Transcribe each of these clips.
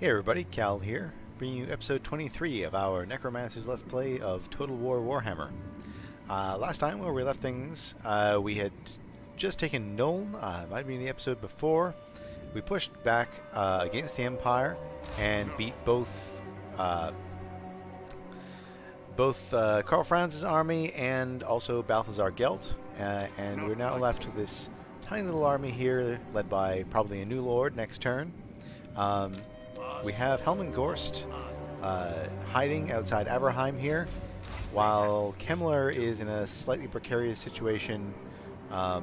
Hey everybody, Cal here, bringing you episode 23 of our Necromancers Let's Play of Total War Warhammer. Last time where we left things, we had just taken Nuln, might have been the episode before. We pushed back against the Empire and beat both Karl Franz's army and also Balthazar Gelt, and we're now left with this tiny little army here led by probably a new lord next turn. We have Helmut Gorst hiding outside Averheim here, while Kemmler is in a slightly precarious situation a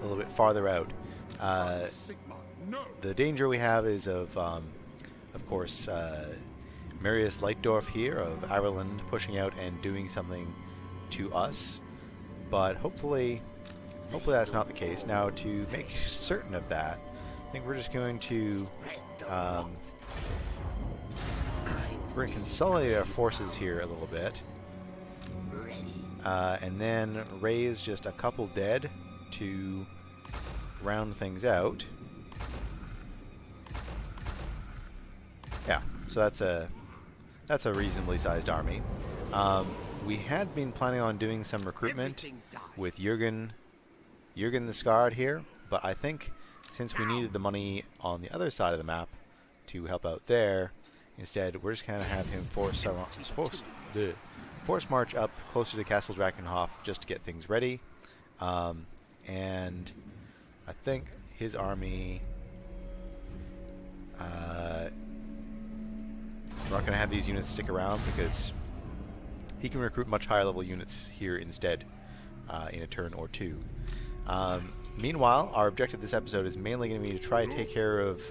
little bit farther out. The danger we have is of course, Marius Leitdorf here of Ireland pushing out and doing something to us, but hopefully that's not the case. Now, to make certain of that, I think we're just going to consolidate our forces here a little bit, and then raise just a couple dead to round things out. Yeah, so that's a reasonably sized army. We had been planning on doing some recruitment with Jürgen the Scarred here, but I think since we needed the money on the other side of the map to help out there, instead we're just going to have him force march up closer to Castle Drakenhof just to get things ready. And I think his army... we're not going to have these units stick around because he can recruit much higher level units here instead in a turn or two. Meanwhile, our objective this episode is mainly going to be to try to take care of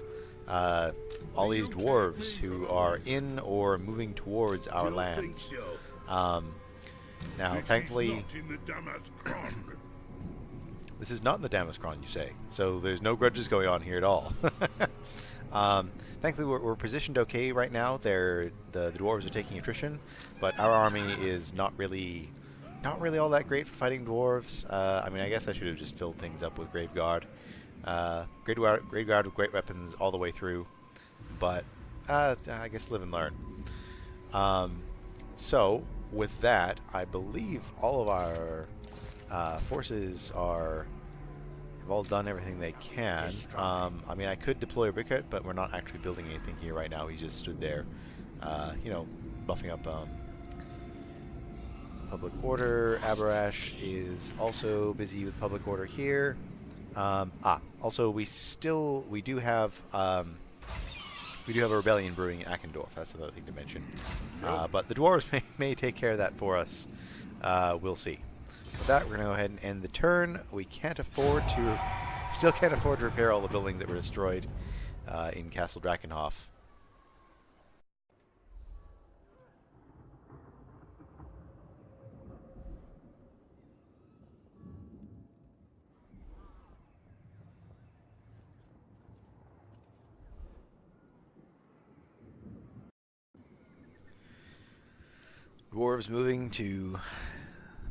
all these dwarves who are in or moving towards our lands. Now, thankfully, this is not in the Damaskron, you say, so there's no grudges going on here at all. Thankfully, we're positioned okay right now. The dwarves are taking attrition, but our army is not really all that great for fighting dwarves. I mean, I guess I should have just filled things up with Grave Guard. Grave Guard with great weapons all the way through, but I guess live and learn. So, with that, I believe all of our forces have all done everything they can. I mean, I could deploy a Brickhead, but we're not actually building anything here right now. He just stood there, buffing up public order. Abarash is also busy with public order here. Also, we do have a rebellion brewing in Akendorf. That's another thing to mention. But the dwarves may take care of that for us. We'll see. With that, we're going to go ahead and end the turn. We still can't afford to repair all the buildings that were destroyed in Castle Drakenhof. Dwarves moving to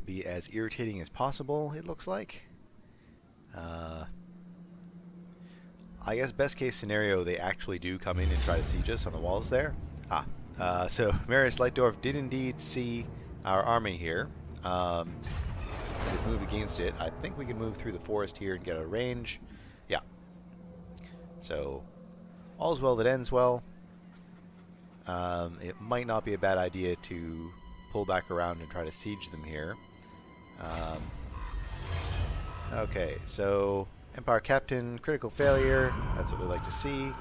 be as irritating as possible, it looks like. I guess best case scenario, they actually do come in and try to siege us on the walls there. So Marius Leitdorf did indeed see our army here. Just move against it. I think we can move through the forest here and get a range. Yeah. So all's well that ends well. It might not be a bad idea to pull back around and try to siege them here. Okay, so Empire Captain, critical failure. That's what we like to see.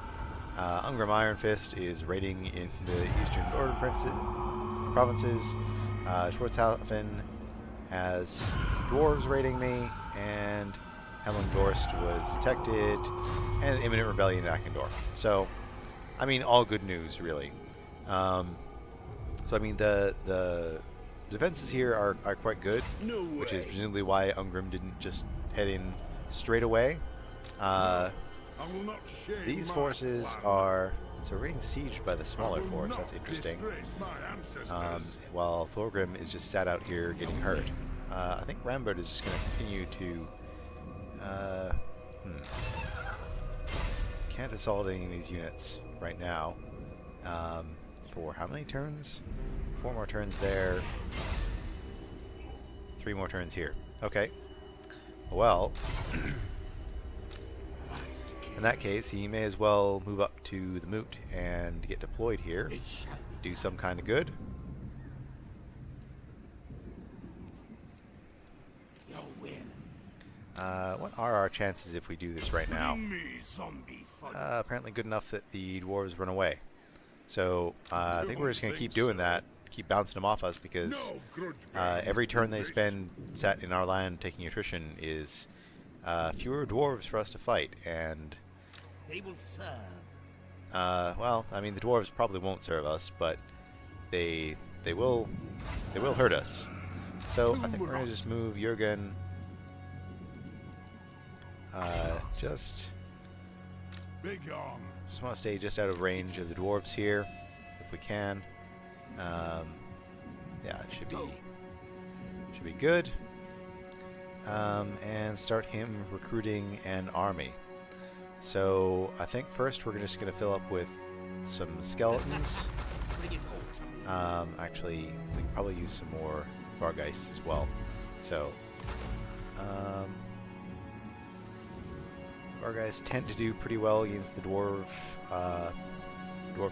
Ungram Iron Fist is raiding in the eastern northern provinces. Schwarzhafen has dwarves raiding me, and Helmut Gorst was detected, and imminent rebellion in Akendorf. So, I mean, all good news, really. So I mean, the defenses here are quite good, which is presumably why Ungram didn't just head in straight away. These forces are being sieged by the smaller force. That's interesting. While Thorgrim is just sat out here getting hurt. I think Rambert is just going to continue to can't assault any of these units right now. For how many turns? 4 more turns there. 3 more turns here. Okay. Well, in that case, he may as well move up to the moot and get deployed here. Do some kind of good. What are our chances if we do this right now? Apparently good enough that the dwarves run away. So I think we're just going to keep doing that, keep bouncing them off us, because every turn they spend sat in our land taking attrition is fewer dwarves for us to fight, and they will serve. Well, I mean, the dwarves probably won't serve us, but they will hurt us. So I think we're going to just move Jurgen. Just want to stay just out of range of the dwarves here, if we can. Yeah, it should be good. And start him recruiting an army. So I think first we're just going to fill up with some skeletons. Actually, we can probably use some more Vargeists as well. So Vargeists tend to do pretty well against the dwarven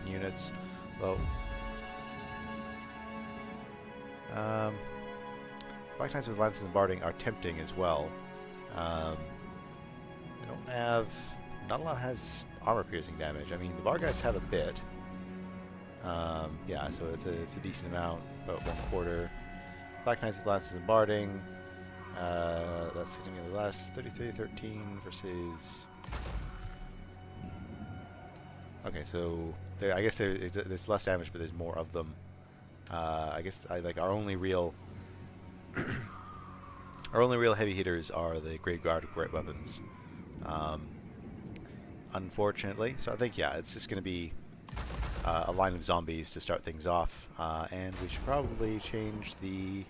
units, though. Black Knights with lances and barding are tempting as well. They don't have. Not a lot has armor-piercing damage. I mean, the Vargeists have a bit. Yeah, so it's a decent amount, about 1/4. Black Knights with lances and barding. That's significantly less. 33-13 versus. Okay, so I guess there's less damage, but there's more of them. I guess like our only real heavy hitters are the Great Guard of Great Weapons. Unfortunately, so I think it's just going to be a line of zombies to start things off, and we should probably change the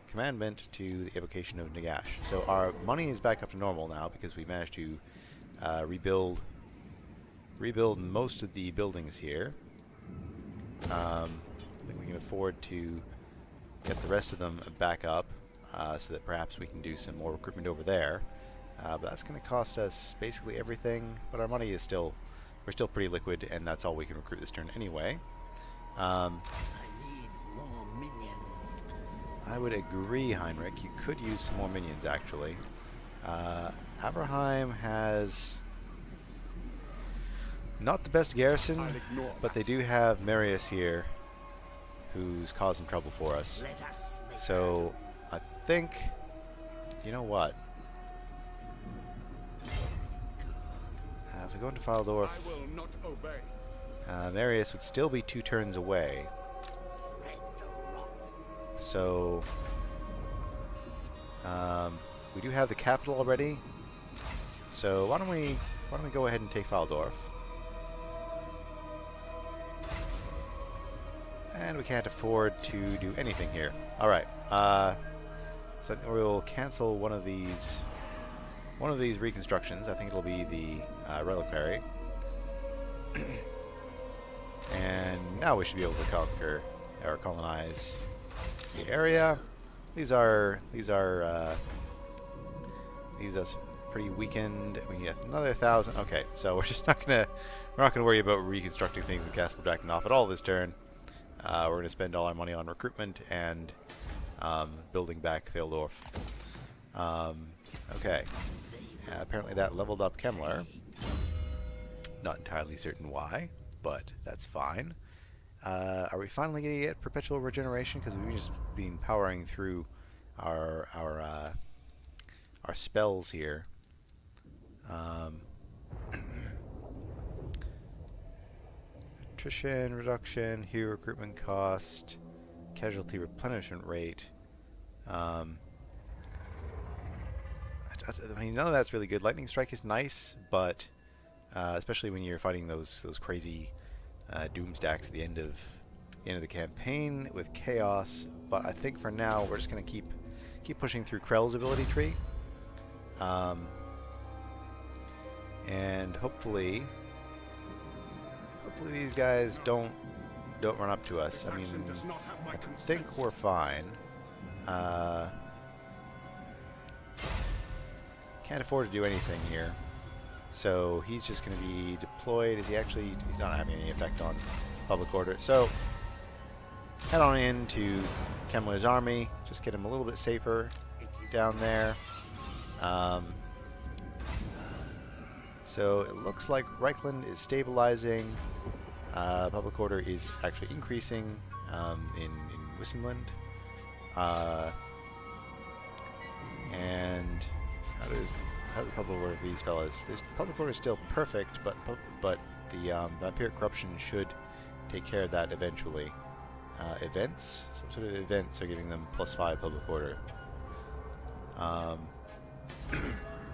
commandment to the evocation of Nagash. So our money is back up to normal now because we managed to rebuild most of the buildings here. I think we can afford to get the rest of them back up, so that perhaps we can do some more recruitment over there. But that's going to cost us basically everything. But our money is we're still pretty liquid, and that's all we can recruit this turn anyway. I need more minions. I would agree, Heinrich. You could use some more minions, actually. Aberheim has not the best garrison, but they do have Marius here, who's causing trouble for us. So I think, you know what? If we go into Faldorf, Marius would still be 2 turns away. So we do have the capital already. So why don't we go ahead and take Faldorf? And we can't afford to do anything here. All right. So I think we'll cancel one of these reconstructions. I think it'll be the reliquary. And now we should be able to conquer or colonize the area. These are pretty weakened. We need another 1,000. Okay, so we're not gonna worry about reconstructing things in Castle Drakenhof at all this turn. We're gonna spend all our money on recruitment and building back Faldorf. Okay. Apparently that leveled up Kemmler. Not entirely certain why, but that's fine. Are we finally going to get perpetual regeneration? Because we've just been powering through our spells here. Attrition reduction, hero recruitment cost, casualty replenishment rate. I mean, none of that's really good. Lightning Strike is nice, but especially when you're fighting those crazy doom stacks at the end of the campaign with chaos. But I think for now we're just going to keep pushing through Krell's ability tree, and hopefully hopefully these guys don't run up to us. I mean, I think we're fine. Can't afford to do anything here. So he's just going to be deployed. Is he actually? He's not having any effect on public order. So head on into Kemmler's army. Just get him a little bit safer down there. So it looks like Reichland is stabilizing. Public order is actually increasing in Wissenland. And how's the public order of these fellas? This public order is still perfect, but the vampiric corruption should take care of that eventually. Events, some sort of events are giving them +5 public order.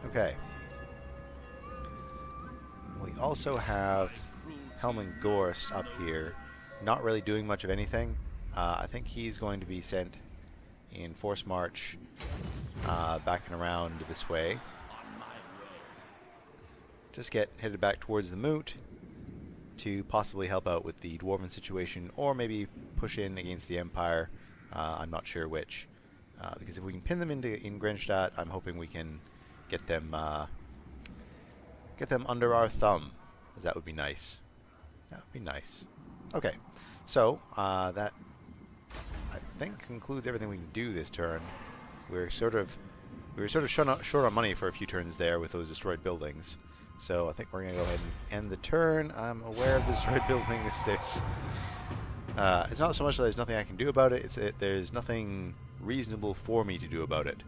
Okay. We also have Helman Gorst up here, not really doing much of anything. I think he's going to be sent in force march back and around this way. Just get headed back towards the moot to possibly help out with the dwarven situation, or maybe push in against the Empire. I'm not sure which, because if we can pin them in Grenzstadt, I'm hoping we can get them under our thumb, 'cause that would be nice. That would be nice. Okay, so that I think concludes everything we can do this turn. We were sort of short on money for a few turns there with those destroyed buildings. So I think we're going to go ahead and end the turn. I'm aware of the destroyed buildings. It's not so much that there's nothing I can do about it. There's nothing reasonable for me to do about it.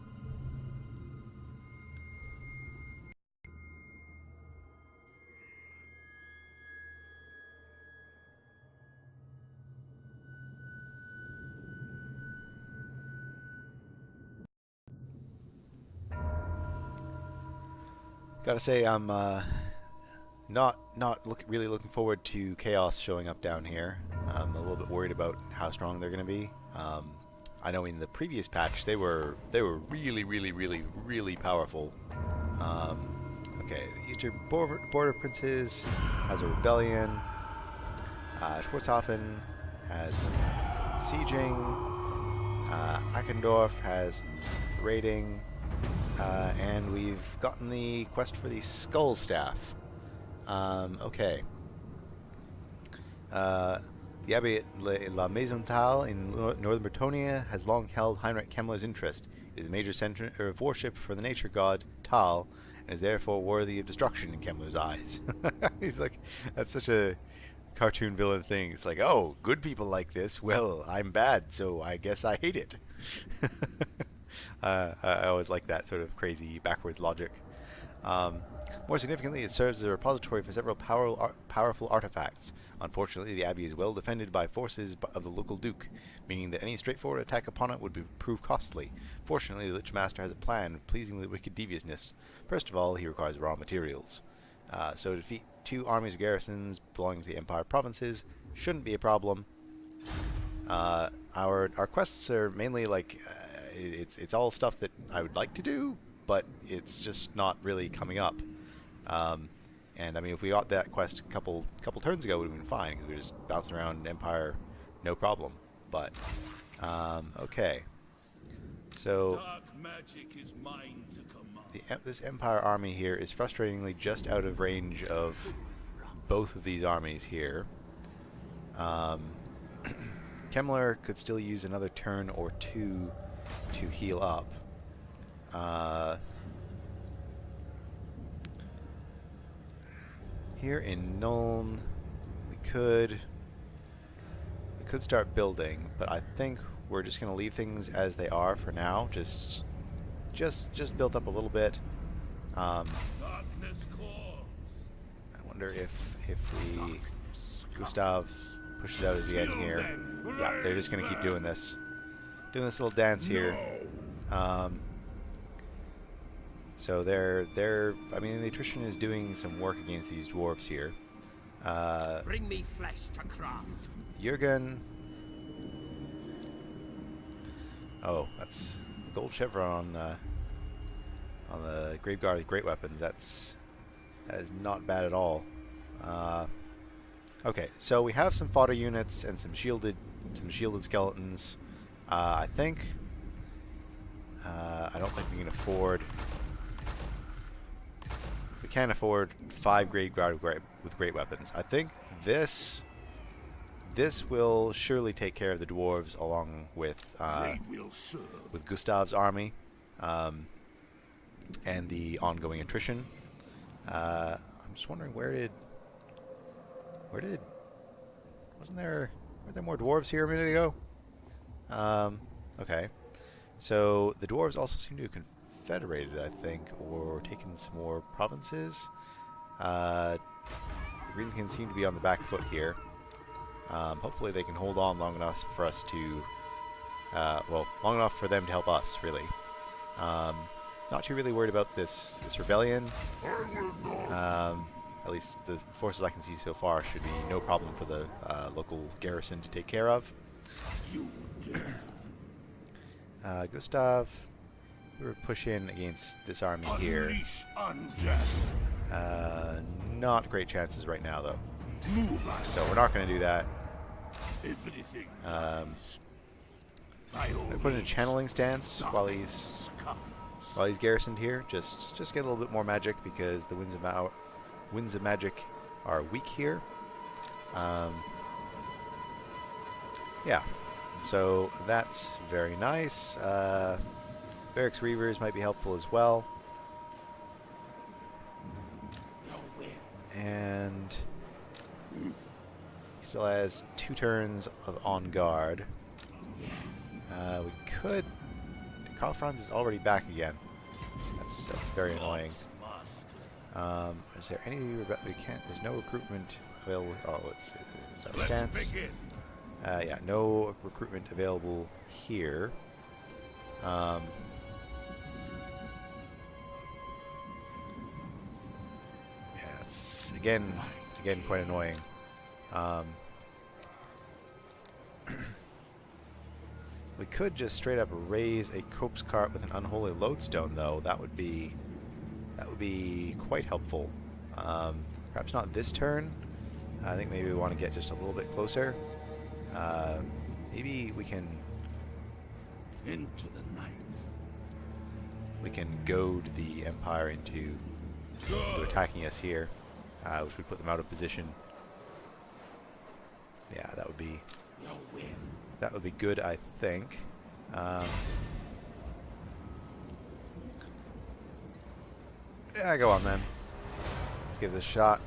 Gotta say, I'm not really looking forward to Chaos showing up down here. I'm a little bit worried about how strong they're going to be. I know in the previous patch they were really powerful. Okay, the Eastern Border Princes has a rebellion. Schwarzhofen has sieging. Eckendorf has raiding. And we've gotten the quest for the Skull Staff. Okay. The Abbey at La Maisontal in northern Bretonnia has long held Heinrich Kemmler's interest. It is a major center of worship for the nature god Tal, and is therefore worthy of destruction in Kemmler's eyes. He's like, that's such a cartoon villain thing. It's like, oh, good people like this. Well, I'm bad, so I guess I hate it. I always like that sort of crazy backwards logic. More significantly, it serves as a repository for several powerful artifacts. Unfortunately, the abbey is well defended by forces of the local duke, meaning that any straightforward attack upon it would prove costly. Fortunately, the Lich Master has a plan of pleasing the wicked deviousness. First of all, he requires raw materials. So to defeat 2 armies or garrisons belonging to the Empire provinces shouldn't be a problem. Our quests are mainly like it's all stuff that I would like to do, but it's just not really coming up. And I mean, if we got that quest a couple turns ago, it would have been fine, because we were just bouncing around Empire, no problem. But okay, so Dark magic is mine to command. this Empire army here is frustratingly just out of range of both of these armies here. Kemmler could still use another turn or two to heal up. Here in Nuln, we could start building, but I think we're just going to leave things as they are for now. Just build up a little bit. Darkness calls. I wonder if we Gustav pushes out at the end here. Yeah, they're just going to keep doing this little dance here. So I mean, the attrition is doing some work against these dwarves here. Bring me flesh to craft. Jürgen. Oh, that's gold chevron on the Graveguard with great weapons. That is not bad at all. Okay, so we have some fodder units and some shielded skeletons. I think. I don't think we can afford. We can't afford 5 grade guard with great weapons. I think this will surely take care of the dwarves along with Gustav's army and the ongoing attrition. I'm just wondering where weren't there more dwarves here a minute ago? Okay. So the dwarves also seem to have confederated, I think, or taken some more provinces. The Greenskin seem to be on the back foot here. Hopefully they can hold on long enough for us to, long enough for them to help us, really. Not too really worried about this rebellion. At least the forces I can see so far should be no problem for the local garrison to take care of. Gustav, we will push in against this army here. Not great chances right now, though. So we're not going to do that. I put in a channeling stance while he's garrisoned here. Just get a little bit more magic because the winds of magic are weak here. Yeah. So that's very nice. Barracks Reavers might be helpful as well. And he still has 2 turns of on guard. We could. Karl Franz is already back again. That's very annoying. Is there any? We can't. There's no recruitment available. Oh, it's our stance. Yeah, no recruitment available here. Yeah, it's again quite annoying. We could just straight up raise a corpse cart with an unholy lodestone, though. That would be quite helpful. Perhaps not this turn. I think maybe we want to get just a little bit closer. Maybe we can into the night. We can goad the Empire into attacking us here, which would put them out of position. Yeah, that would be good, I think. Yeah, go on then. Let's give this a shot.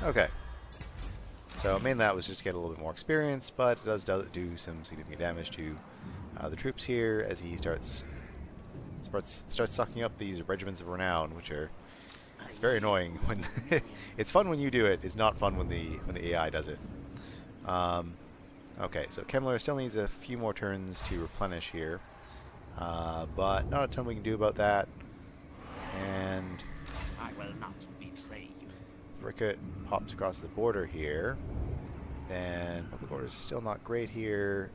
Okay. So mainly that was just to get a little bit more experience, but it does do some significant damage to the troops here as he starts sucking up these regiments of renown, which are it's very annoying when it's fun when you do it. It's not fun when the AI does it. Okay, so Kemmler still needs a few more turns to replenish here, but not a ton we can do about that. And I will not betray you. Rickett pops across the border here. Then public order is still not great here,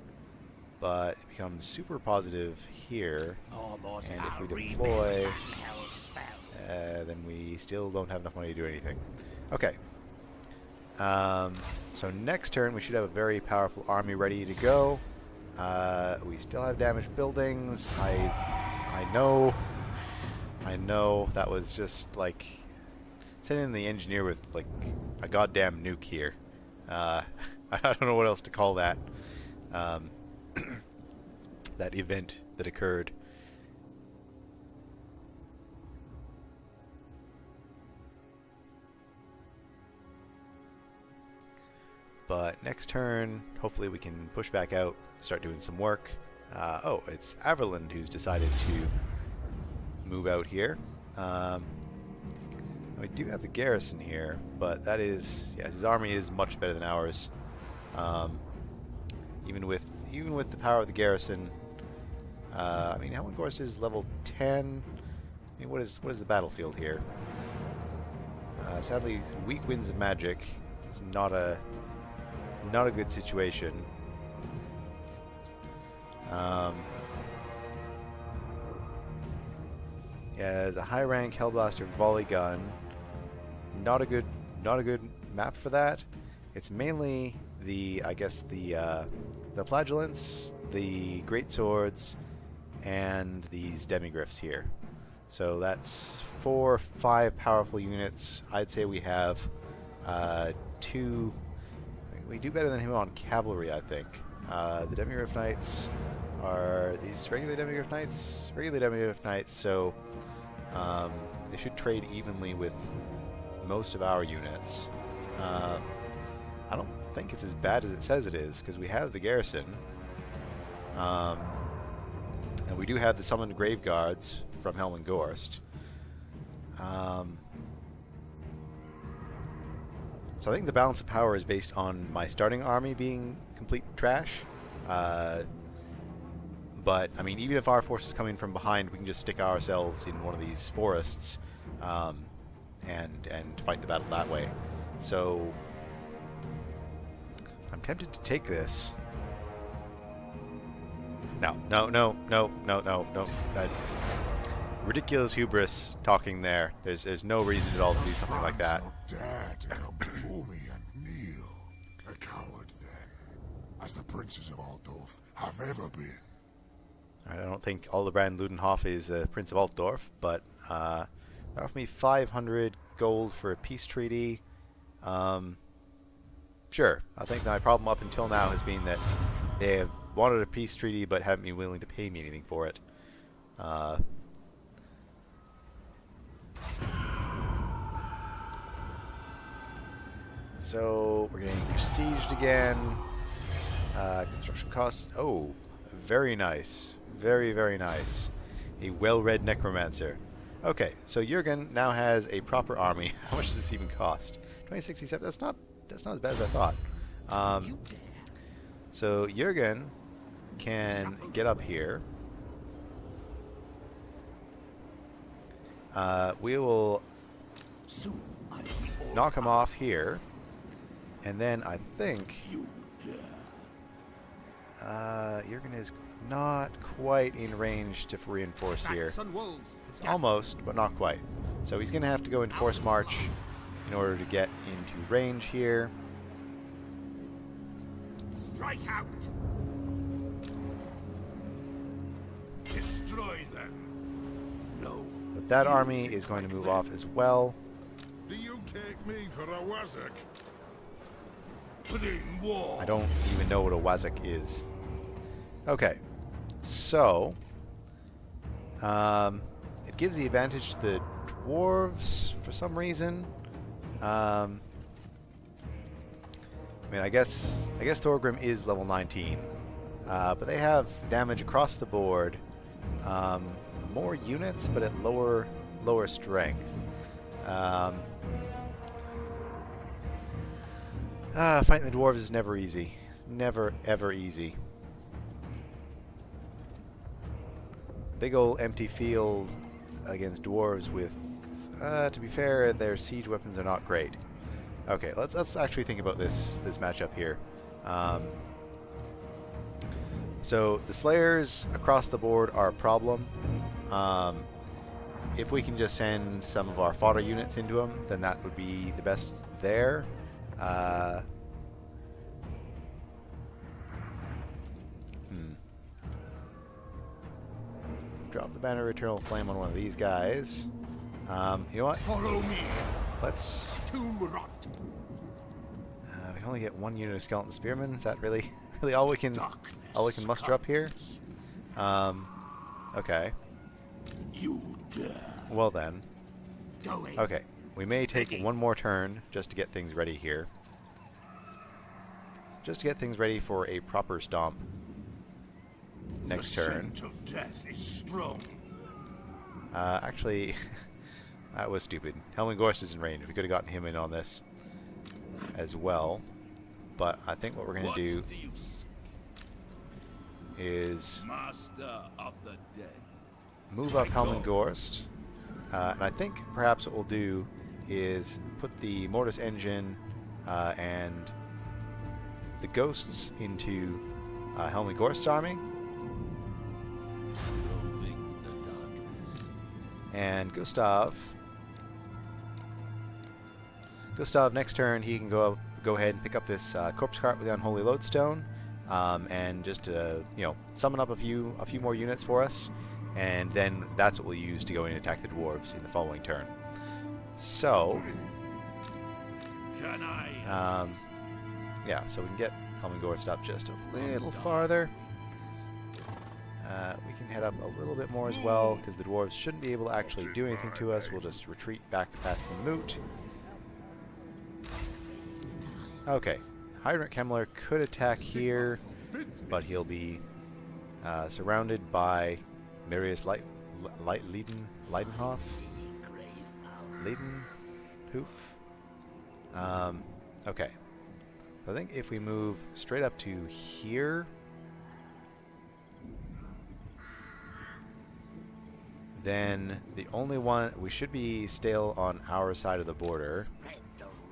but it becomes super positive here. And if we deploy, then we still don't have enough money to do anything. Okay. So next turn we should have a very powerful army ready to go. We still have damaged buildings. I know that was just like sending the engineer with like a goddamn nuke here. I don't know what else to call that. That event that occurred. But next turn, hopefully we can push back out, start doing some work. Oh, it's Averland who's decided to move out here. We do have the garrison here, but that is, yes, his army is much better than ours. Even with the power of the garrison, I mean, Helmengorst is level 10. I mean, what is the battlefield here? Sadly, weak winds of magic. It's not a good situation. Yeah, there's a high rank Hellblaster volley gun. not a good map for that. It's mainly the flagellants, the great swords, and these demigryphs here. So that's 4 or 5 powerful units. I'd say we have 2. We do better than him on cavalry, I think. The demigryph knights are these regular demigryph knights. Regular demigryph knights. So they should trade evenly with most of our units. I don't think it's as bad as it says it is, because we have the garrison. And we do have the summoned grave guards from Helm and Gorst. So I think the balance of power is based on my starting army being complete trash. But, I mean, even if our forces come in from behind, we can just stick ourselves in one of these forests and fight the battle that way. So I'm tempted to take this. No. That ridiculous hubris talking there. There's no reason at all to do something like that. Dare to come before me and kneel. A coward then, as the princes of Altdorf have ever been. I don't think Aldebrand Ludenhof is Prince of Altdorf, but they offered me 500 gold for a peace treaty. Sure. I think my problem up until now has been that they have wanted a peace treaty but haven't been willing to pay me anything for it. So we're getting besieged again. Construction costs. Oh, very nice. Very, very nice. A well-read necromancer. Okay, so Jurgen now has a proper army. How much does this even cost? 2067. That's not as bad as I thought. So Jurgen can get up here. We will knock him off here, and then I think Jurgen is not quite in range to reinforce here. It's almost, but not quite. So he's going to have to go into force march in order to get into range here. Strike out. Destroy them. No. But that army is going to move off as well. Do you take me for a wazak? Put in war. I don't even know what a wazak is. Okay, so it gives the advantage to the dwarves for some reason. I mean, I guess Thorgrim is level 19, but they have damage across the board. More units, but at lower strength. Fighting the dwarves is never easy. Never ever easy. Big old empty field against dwarves with, to be fair, their siege weapons are not great. Okay, let's actually think about this matchup here. So the slayers across the board are a problem. If we can just send some of our fodder units into them, then that would be the best there. Drop the banner of eternal flame on one of these guys. You know what? Follow me. Let's. Tomb rot. We only get 1 unit of skeleton spearmen. Is that really all we can muster up here? Okay. You dare. Well then. Go in. Okay. We may take one more turn just to get things ready here. Just to get things ready for a proper stomp next turn. The scent of death is strong. Actually, that was stupid. Helm Gorst is in range. We could have gotten him in on this as well. But I think what we're going to do is Master of the dead. move up Helm Gorst. And I think perhaps what we'll do is put the Mortis engine and the ghosts into Helm Gorst's army. Roving the darkness. And Gustav Gustav, next turn, he can go ahead and pick up this corpse cart with the unholy lodestone, and just summon up a few more units for us, and then that's what we'll use to go in and attack the dwarves in the following turn. So, Can I yeah, so we can get Helmengorst up just a little farther. We can head up a little bit more as well, because the dwarves shouldn't be able to actually do anything to us. We'll just retreat back past the moot. Okay, Heinrich Himmler could attack here, but he'll be surrounded by Marius Leidenhoff? Leidenhof? Okay. I think if we move straight up to here, then the only one, we should be still on our side of the border.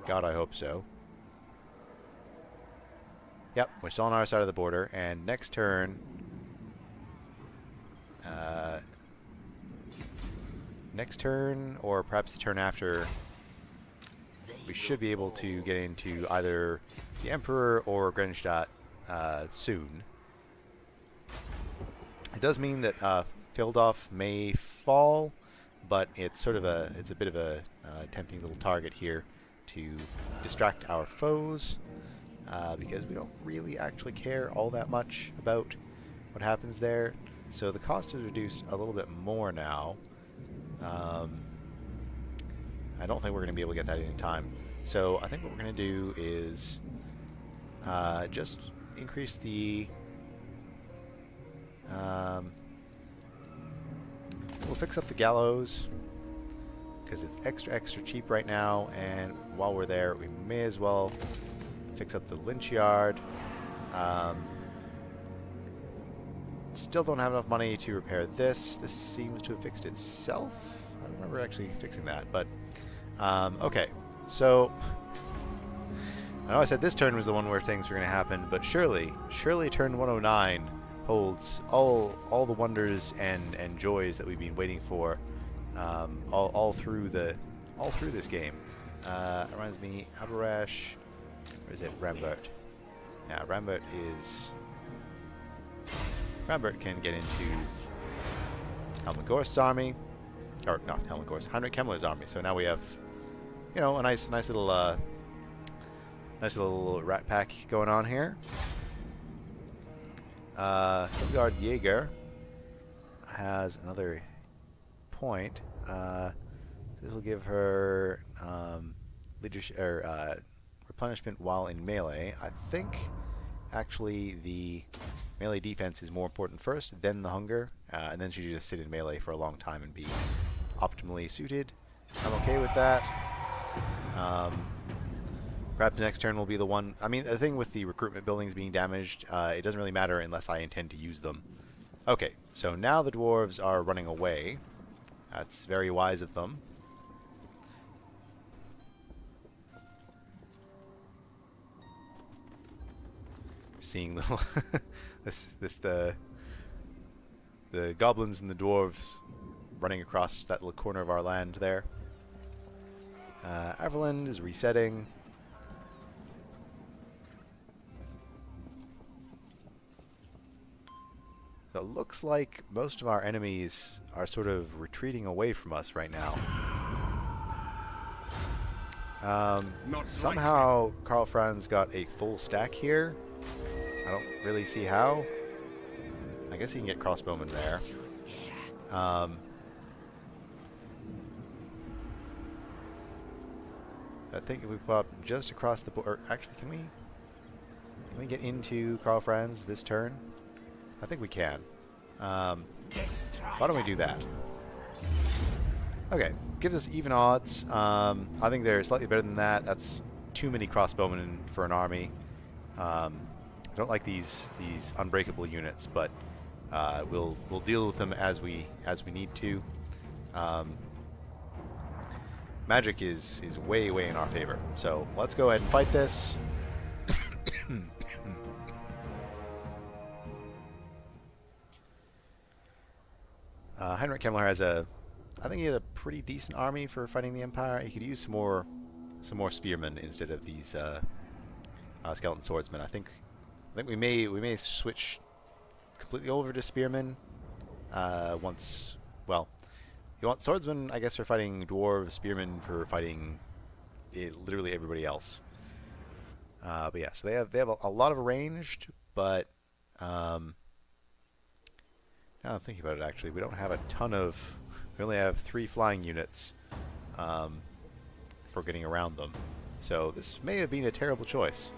God, I hope so. Yep, we're still on our side of the border, and next turn, or perhaps the turn after, we should be able to get into either the Emperor or Grenzstadt soon. It does mean that Fildorf may fall, but it's a bit of a tempting little target here to distract our foes, because we don't really actually care all that much about what happens there. So the cost is reduced a little bit more now. I don't think we're going to be able to get that in time. So I think what we're going to do is just increase the... we'll fix up the gallows, because it's extra cheap right now, and while we're there, we may as well fix up the lynch yard. Still don't have enough money to repair this. This seems to have fixed itself. I don't remember actually fixing that, but okay. So I know I said this turn was the one where things were going to happen, but surely turn 109 holds all the wonders and joys that we've been waiting for, all through this game. Reminds me, Abarash, or is it Rambert? Yeah, Rambert can get into Helmengorst's army, or not Helmengorst, Heinrich Himmler's army. So now we have, a nice little rat pack going on here. Hildegard Jaeger has another point. This will give her leadership or replenishment while in melee. I think actually the melee defense is more important first, then the hunger, and then she should just sit in melee for a long time and be optimally suited. I'm okay with that. Perhaps the next turn will be the one. I mean, the thing with the recruitment buildings being damaged, it doesn't really matter unless I intend to use them. Okay, so now the dwarves are running away. That's very wise of them. Seeing little the goblins and the dwarves running across that little corner of our land there. Averland is resetting. So it looks like most of our enemies are sort of retreating away from us right now. Somehow Karl Franz got a full stack here. I don't really see how. I guess he can get crossbowmen there. I think if we pop just across the border, actually, can we get into Karl Franz this turn? I think we can. Why don't we do that? Okay, gives us even odds. I think they're slightly better than that. That's too many crossbowmen for an army. I don't like these unbreakable units, but we'll deal with them as we need to. Magic is way in our favor. So let's go ahead and fight this. Heinrich Himmler has I think he has a pretty decent army for fighting the Empire. He could use some more some more spearmen instead of these skeleton swordsmen. I think we may switch completely over to spearmen once. Well, you want swordsmen, I guess, for fighting dwarves, spearmen for fighting literally everybody else. But yeah, so they have a lot of ranged, but now I'm thinking about it. Actually, we don't have a ton of. We only have 3 flying units for getting around them. So this may have been a terrible choice.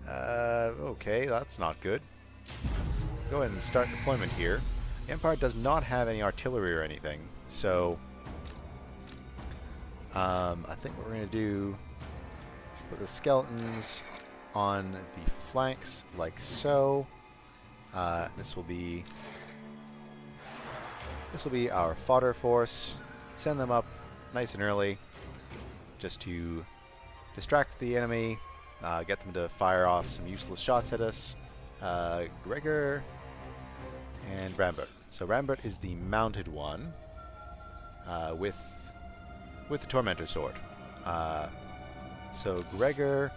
Okay, that's not good. Go ahead and start deployment here. The Empire does not have any artillery or anything, so I think what we're going to do, put the skeletons on the flanks like so. This will be our fodder force. Send them up nice and early, just to distract the enemy, get them to fire off some useless shots at us. Gregor and Rambert. So Rambert is the mounted one with the Tormentor sword. So Gregor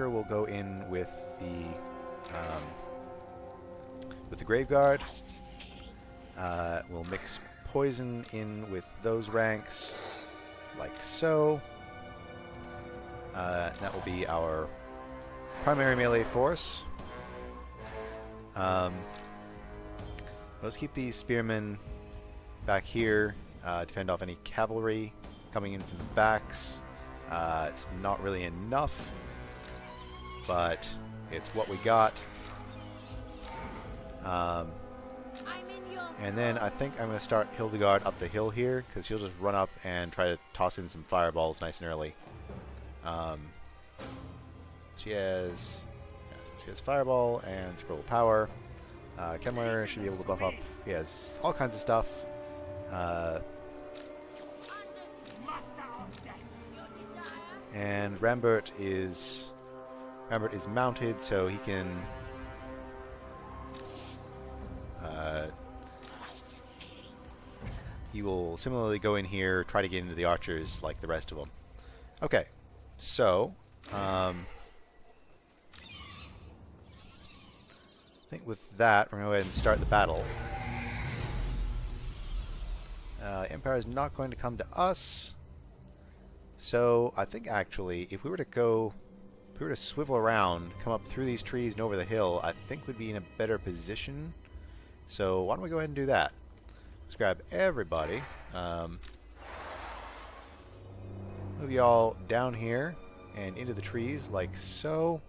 will go in with the Graveguard. We'll mix poison in with those ranks, like so. That will be our primary melee force. Let's keep these spearmen back here, defend off any cavalry coming in from the backs. It's not really enough, but it's what we got. And then I think I'm going to start Hildegard up the hill here, because she'll just run up and try to toss in some fireballs nice and early. She has fireball and scroll of power. Kemmler should be able to buff up. He has all kinds of stuff. And Rambert is mounted, so he can he will similarly go in here, try to get into the archers like the rest of them. Okay, so I think with that, we're going to go ahead and start the battle. Empire is not going to come to us. So I think actually, if we were to swivel around, come up through these trees and over the hill, I think we'd be in a better position. So why don't we go ahead and do that? Let's grab everybody. Move you all down here and into the trees like so.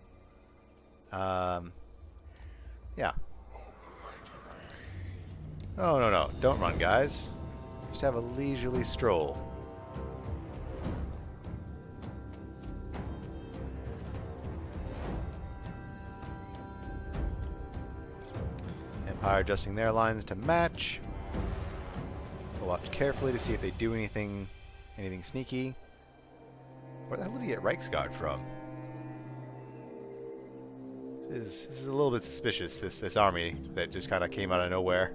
Yeah. Oh, no. Don't run, guys. Just have a leisurely stroll. Empire adjusting their lines to match. We'll watch carefully to see if they do anything sneaky. Where the hell did he get Reichsguard from? This is a little bit suspicious, this army that just kind of came out of nowhere.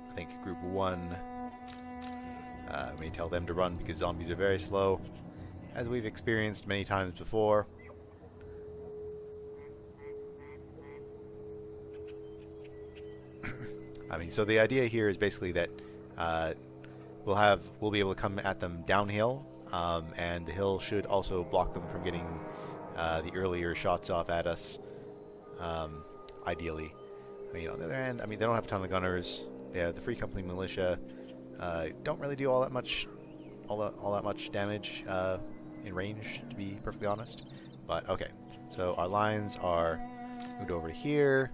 I think Group 1, may tell them to run because zombies are very slow, as we've experienced many times before. I mean, so the idea here is basically that we'll be able to come at them downhill, and the hill should also block them from getting the earlier shots off at us. Ideally, I mean, on the other hand, I mean, they don't have a ton of gunners. They have the Free Company militia. Don't really do all that much damage in range, to be perfectly honest. But okay, so our lines are moved over here.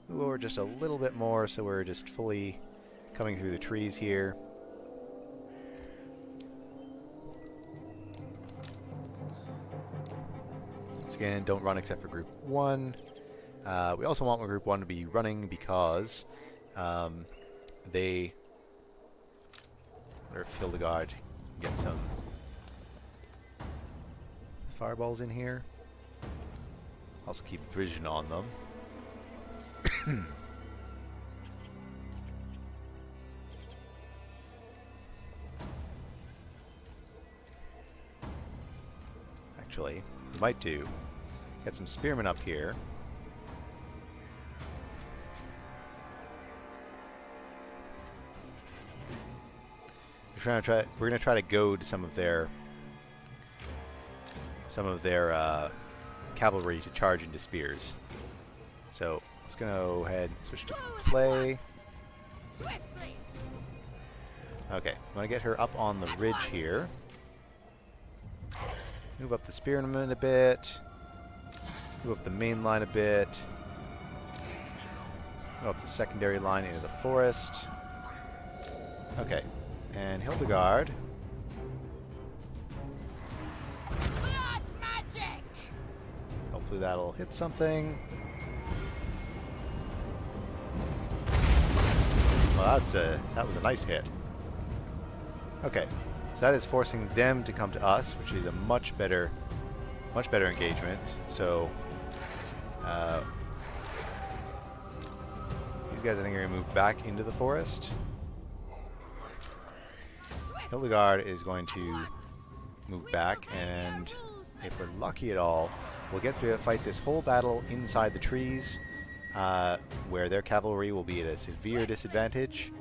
Move over just a little bit more, so we're just fully coming through the trees here. Once again, don't run except for Group 1. We also want Group 1 to be running because they... I wonder if Hildegard can get some fireballs in here. Also keep vision on them. actually. We might do. Get some spearmen up here. We're gonna try to goad some of their cavalry to charge into spears. So let's go ahead and switch to play. Okay, I'm gonna get her up on the ridge here. Move up the spearmen a bit. Move up the main line a bit. Move up the secondary line into the forest. Okay, and Hildegard. Hopefully that'll hit something. Well, that was a nice hit. Okay, so that is forcing them to come to us, which is a much better engagement. So these guys, I think, are going to move back into the forest. Hildegard is going to move back, and if we're lucky at all, we'll get to fight this whole battle inside the trees, where their cavalry will be at a severe disadvantage.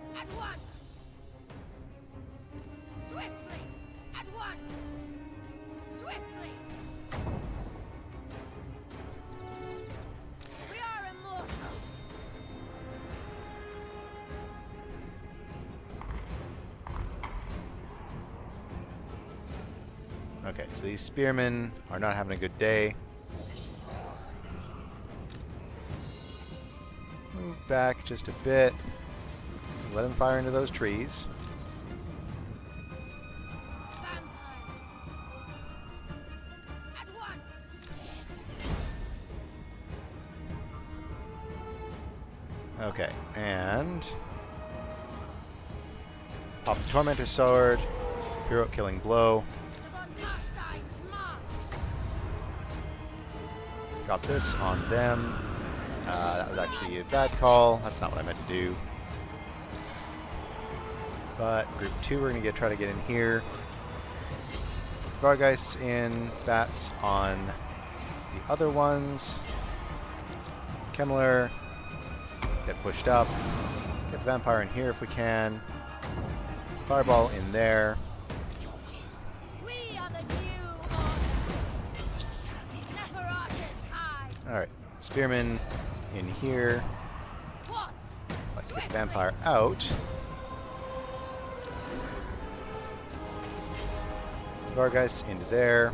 Okay, so these spearmen are not having a good day. Move back just a bit. Let them fire into those trees. Okay, and pop the Tormentor Sword. Hero killing blow. Drop this on them. That was actually a bad call. That's not what I meant to do. But group 2, we're going to try to get in here. Vargeist in, bats on the other ones. Kemmler, get pushed up. Get the vampire in here if we can. Fireball in there. Alright, spearmen in here. Like to get the vampire out. Vargeist into there.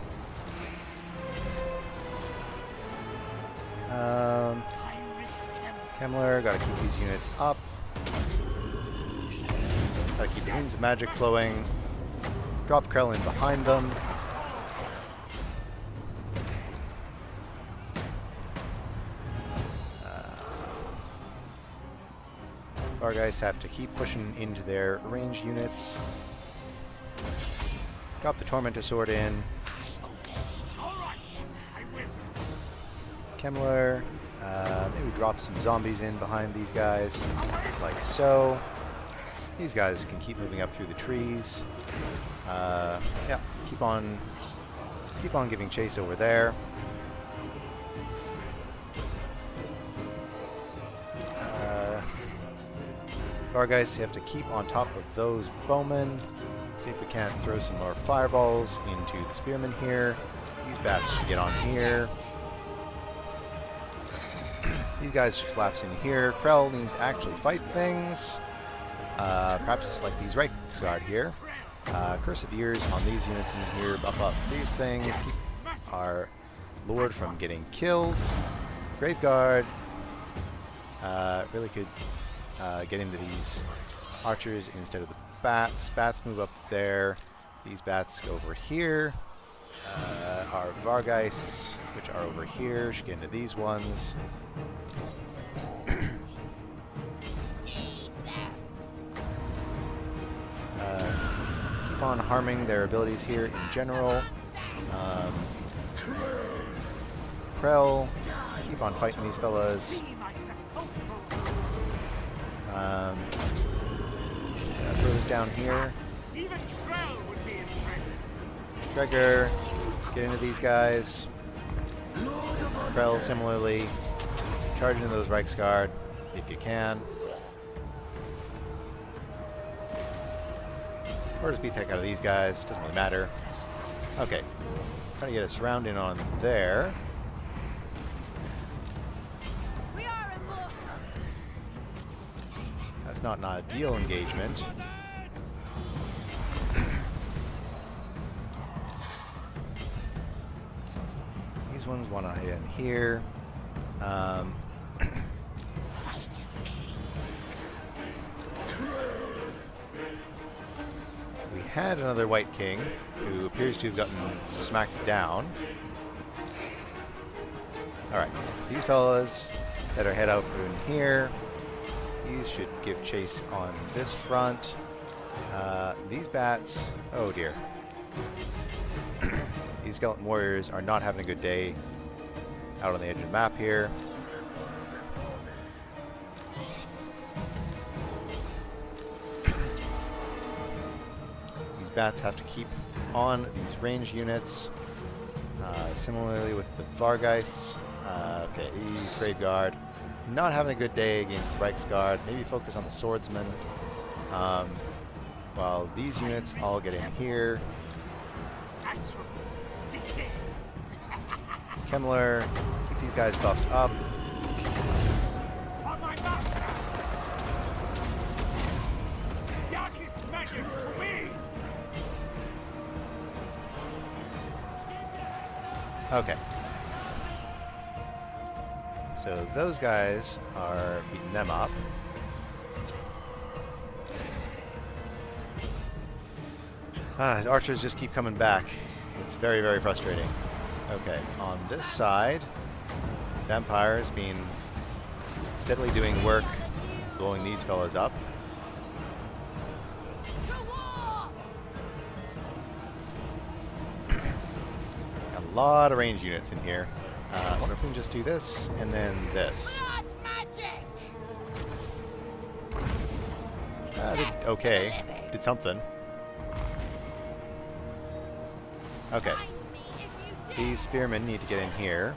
Kemmler, gotta keep these units up. Gotta keep the Winds of Magic flowing. Drop Krell in behind them. Vargeist have to keep pushing into their ranged units. Drop the Tormentor Sword in. Kemmler, maybe drop some zombies in behind these guys, like so. These guys can keep moving up through the trees. Yeah, keep on giving chase over there. Vargeist have to keep on top of those bowmen. See if we can't throw some more fireballs into the spearmen here. These bats should get on here. These guys should collapse in here. Krell needs to actually fight things. Perhaps like these Reichsguard here. Curse of Years on these units in here. Buff up these things. Keep our Lord from getting killed. Graveguard. Really could get into these archers instead of the bats. Bats move up there. These bats go over here. Our Vargeists, which are over here, should get into these ones. Keep on harming their abilities here in general. Krell, keep on fighting these fellas. Throw this down here. Gregor, Get into these guys. Krell similarly. Charge into those Reichsguard if you can. Or just beat the heck out of these guys. Doesn't really matter. Okay. Trying to get a surrounding on there. That's not an ideal engagement. These ones want to hit in here. We had another White King who appears to have gotten smacked down. Alright, these fellas better head out in here. These should give chase on this front. These bats, oh dear. These skeleton warriors are not having a good day out on the edge of the map here. These bats have to keep on these ranged units. Similarly with the Vargeists. Okay, these Graveguard not having a good day against the Reichsguard. Maybe focus on the Swordsman. While these units all get in here. Kemmler, keep these guys buffed up. Okay. So those guys are beating them up. The archers just keep coming back. It's very, very frustrating. Okay, on this side, Vampires being steadily doing work, blowing these fellas up. A lot of range units in here. I wonder if we can just do this and then this. Did okay. Did something. Okay. These spearmen need to get in here.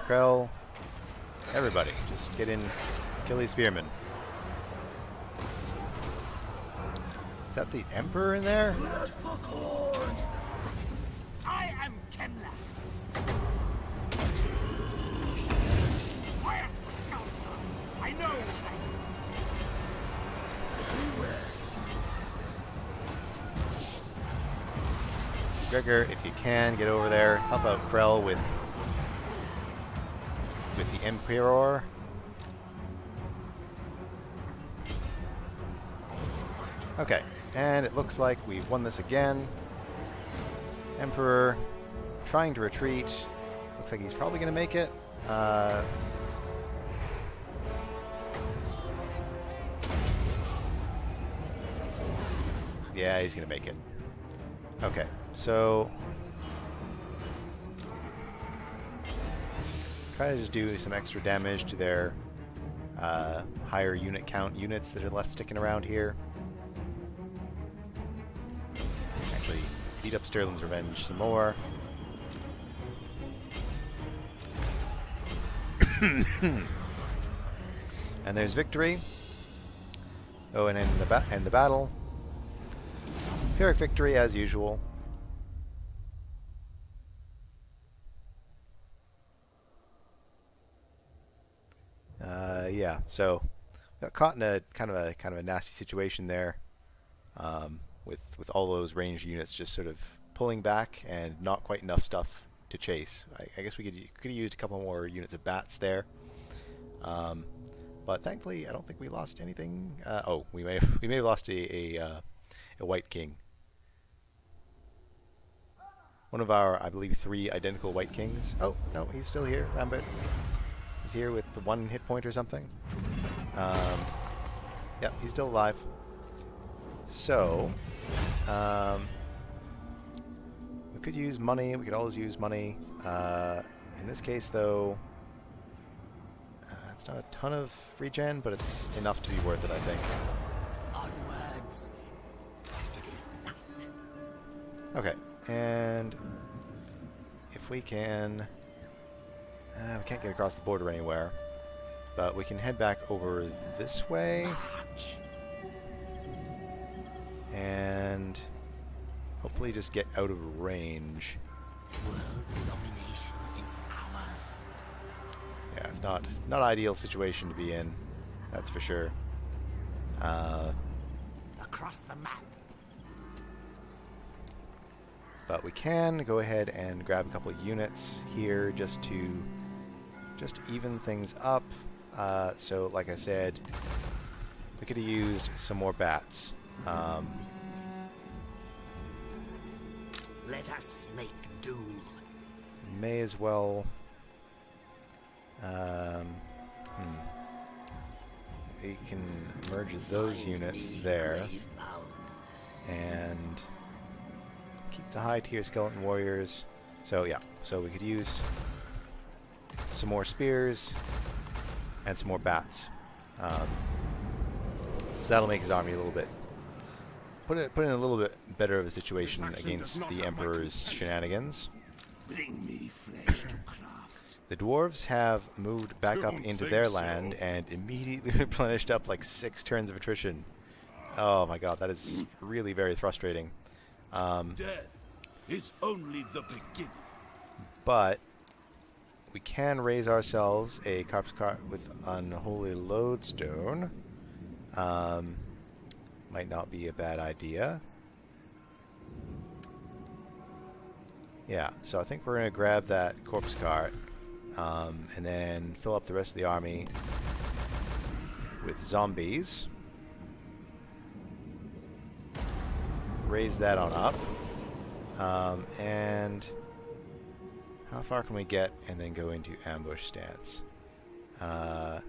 Krell, everybody, just get in, kill these spearmen. Is that the Emperor in there? I am Kemmler. Quiet, Scoutster. I know what I do. Gregor, if you can, get over there. Help out Krell with the Emperor. Okay, and it looks like we've won this again. Emperor trying to retreat. Looks like he's probably going to make it. Yeah, he's going to make it. Okay, so try to just do some extra damage to their higher unit count units that are left sticking around here. Actually, beat up Sterling's Revenge some more. And there's victory. Oh, and in the battle, Pyrrhic victory as usual. Yeah, so got caught in a kind of a nasty situation there, with all those ranged units just sort of pulling back and not quite enough stuff to chase. I guess we could have used a couple more units of bats there, but thankfully I don't think we lost anything. Oh, we may have lost a White King. One of our, I believe, 3 identical White Kings. Oh no, he's still here. Rambit. He's here with the 1 hit point or something. Yep, he's still alive. So, we could use money. We could always use money. In this case, though, it's not a ton of regen, but it's enough to be worth it, I think. Onwards. It is night. Okay, And if we can... we can't get across the border anywhere. But we can head back over this way. And hopefully just get out of range. World domination is ours. Yeah, it's not ideal situation to be in. That's for sure. Across the map. But we can go ahead and grab a couple of units here just to even things up. So, like I said, we could have used some more bats. Let us make do. May as well. We can merge those units there and keep the high tier skeleton warriors. So yeah, so we could use some more spears and some more bats. So that'll make his army a little bit put in a little bit better of a situation against the Emperor's shenanigans. Bring me flesh to craft. The dwarves have moved back up into their land and immediately replenished up like 6 turns of attrition. Oh my god, that is really very frustrating. Death is only the beginning. But we can raise ourselves a corpse cart with unholy lodestone. Might not be a bad idea. Yeah, so I think we're going to grab that corpse cart and then fill up the rest of the army with zombies. Raise that on up. And how far can we get and then go into ambush stance? I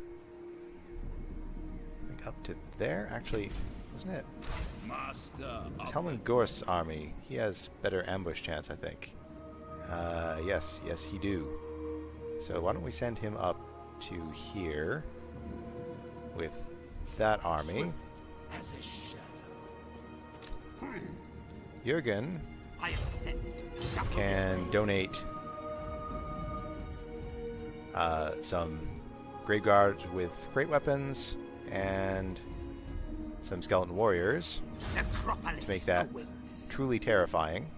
think up to there, actually, wasn't it? Master Telman Gorst's army, he has better ambush chance, I think. Yes, he do. So why don't we send him up to here with that army. as a shadow. Jurgen I accept. can donate some Grave Guard with great weapons and some skeleton warriors to make that truly terrifying.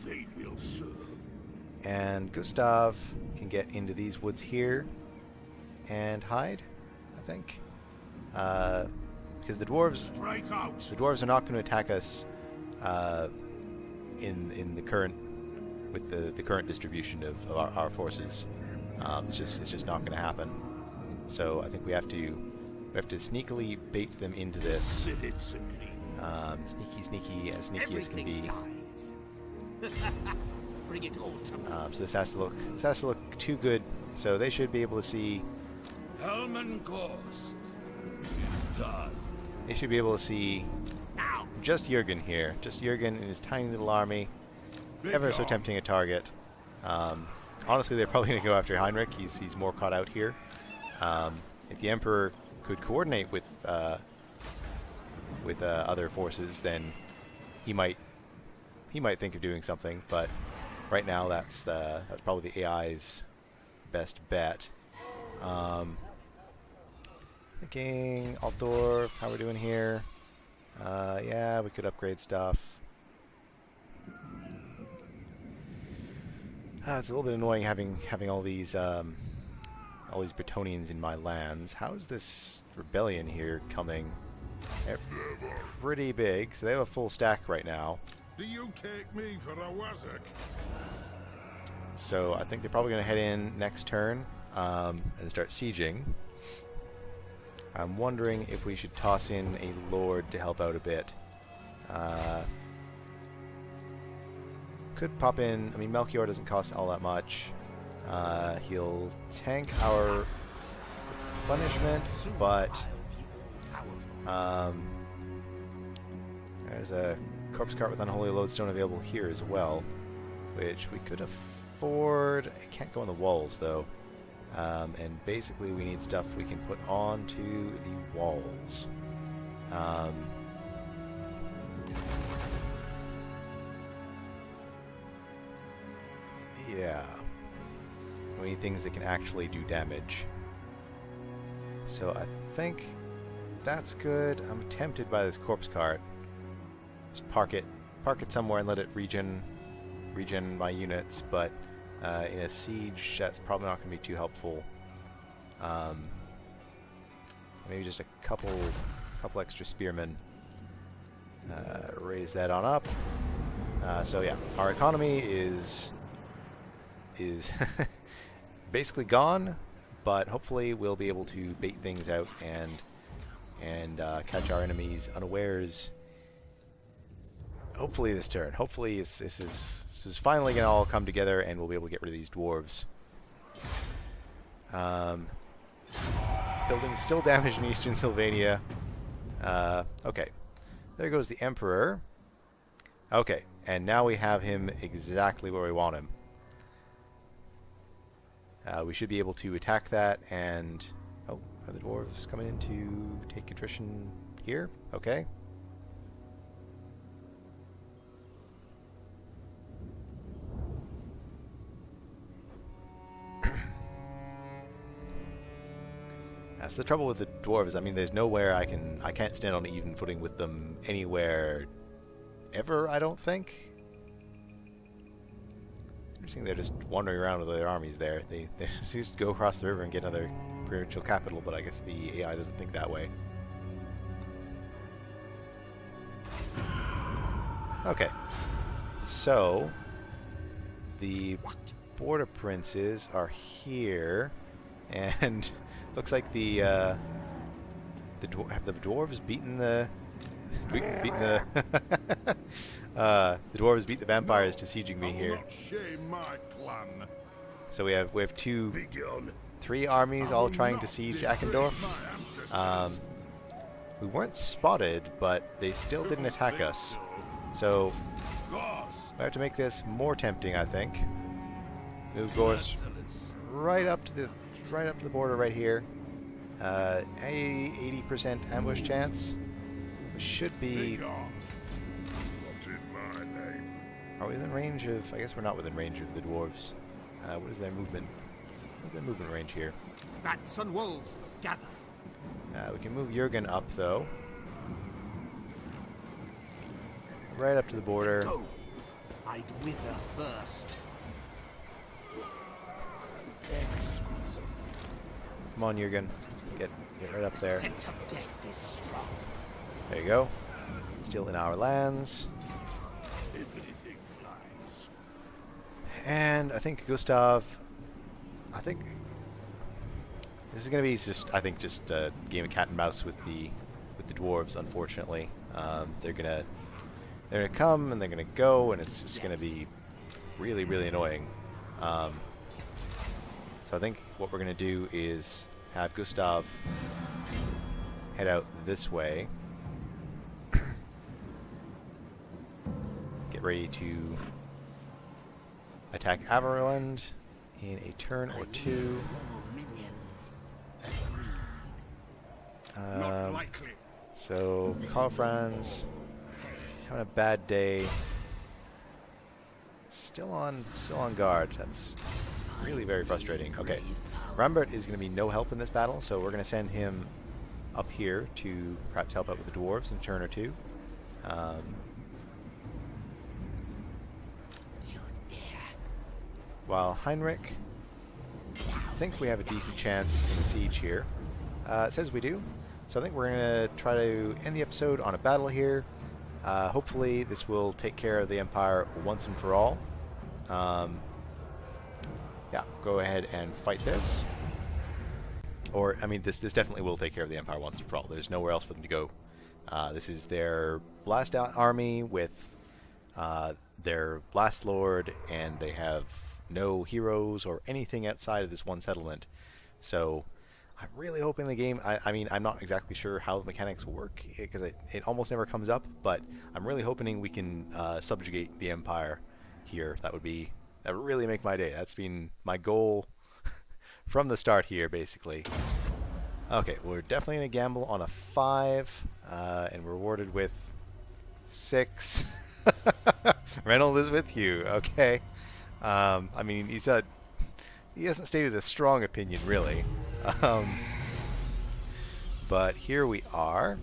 They will serve. And Gustav can get into these woods here and hide, I think, because the dwarves are not going to attack us in the current with the current distribution of our forces. It's just not going to happen. So I think we have to sneakily bait them into this. Sneaky as can be. Bring it all to me. So this has to look too good. So they should be able to see. Helman Gorst is done. They should be able to see Now. just Jurgen here. Just Jurgen and his tiny little army. Ever so tempting a target. Honestly, they're probably going to go after Heinrich. He's more caught out here. If the Emperor could coordinate with other forces, then he might think of doing something. But right now, that's probably the AI's best bet. Thinking Altdorf, how we're doing here? Yeah, we could upgrade stuff. It's a little bit annoying having all these Bretonnians in my lands. How is this rebellion here coming? They're pretty big, so they have a full stack right now. Do you take me for a wazzock? So I think they're probably going to head in next turn and start sieging. I'm wondering if we should toss in a lord to help out a bit. Could pop in. I mean, Melchior doesn't cost all that much. He'll tank our replenishment, but there's a corpse cart with unholy lodestone available here as well, which we could afford. It can't go on the walls though, and basically we need stuff we can put onto the walls. Yeah. We need things that can actually do damage. So I think that's good. I'm tempted by this corpse cart. Just park it somewhere and let it regen my units, but in a siege that's probably not going to be too helpful. Maybe just a couple extra spearmen. Raise that on up. So yeah, our economy is basically gone, but hopefully we'll be able to bait things out and catch our enemies unawares. Hopefully this turn. Hopefully this is finally gonna all come together and we'll be able to get rid of these dwarves. Building still damaged in Eastern Sylvania. Okay. There goes the Emperor. Okay, and now we have him exactly where we want him. We should be able to attack that and... Oh, are the dwarves coming in to take attrition here? Okay. That's the trouble with the dwarves. I mean, there's nowhere I can't stand on an even footing with them anywhere ever, I don't think. Interesting, they're just wandering around with their armies there. They just go across the river and get another provincial capital, but I guess the AI doesn't think that way. Okay. So the border princes are here, and looks like the dwarves beaten the the dwarves beat the vampires to sieging me here. So we have three armies all trying to siege Akendorf. We weren't spotted, but they still didn't attack us. So I have to make this more tempting, I think. Move Gorse right up to the border right here. 80% ambush chance. We should be... Are we within range of... I guess we're not within range of the dwarves. What is their movement? What's their movement range here? Bats and wolves, gather. We can move Jurgen up, though. Right up to the border. Go. I'd wither first. Exquisite. Come on, Jurgen. Get right up there. Scent of death is strong. There you go. Still in our lands. And I think Gustav... I think... This is going to be just a game of cat and mouse with the dwarves, unfortunately. They're gonna come and they're gonna go, and it's just gonna be really, really annoying. So I think what we're gonna do is have Gustav head out this way. Get ready to attack Averland in a turn or two. Not likely. So Karl Franz having a bad day. Still on guard. That's really very frustrating. Okay, Rambert is going to be no help in this battle, so we're going to send him up here to perhaps help out with the dwarves in a turn or two. While Heinrich, I think we have a decent chance in the siege here. It says we do. So I think we're going to try to end the episode on a battle here. Hopefully this will take care of the Empire once and for all. Yeah, go ahead and fight this. Or, I mean, this definitely will take care of the Empire once and for all. There's nowhere else for them to go. This is their last army with their last lord, and they have no heroes or anything outside of this one settlement. So I'm really hoping the game, I mean, I'm not exactly sure how the mechanics work, because it almost never comes up, but I'm really hoping we can subjugate the Empire here. That would really make my day. That's been my goal from the start here, basically. Okay, we're definitely going to gamble on a 5, and we're rewarded with 6. Reynolds is with you. Okay. I mean, he hasn't stated a strong opinion, really. But here we are.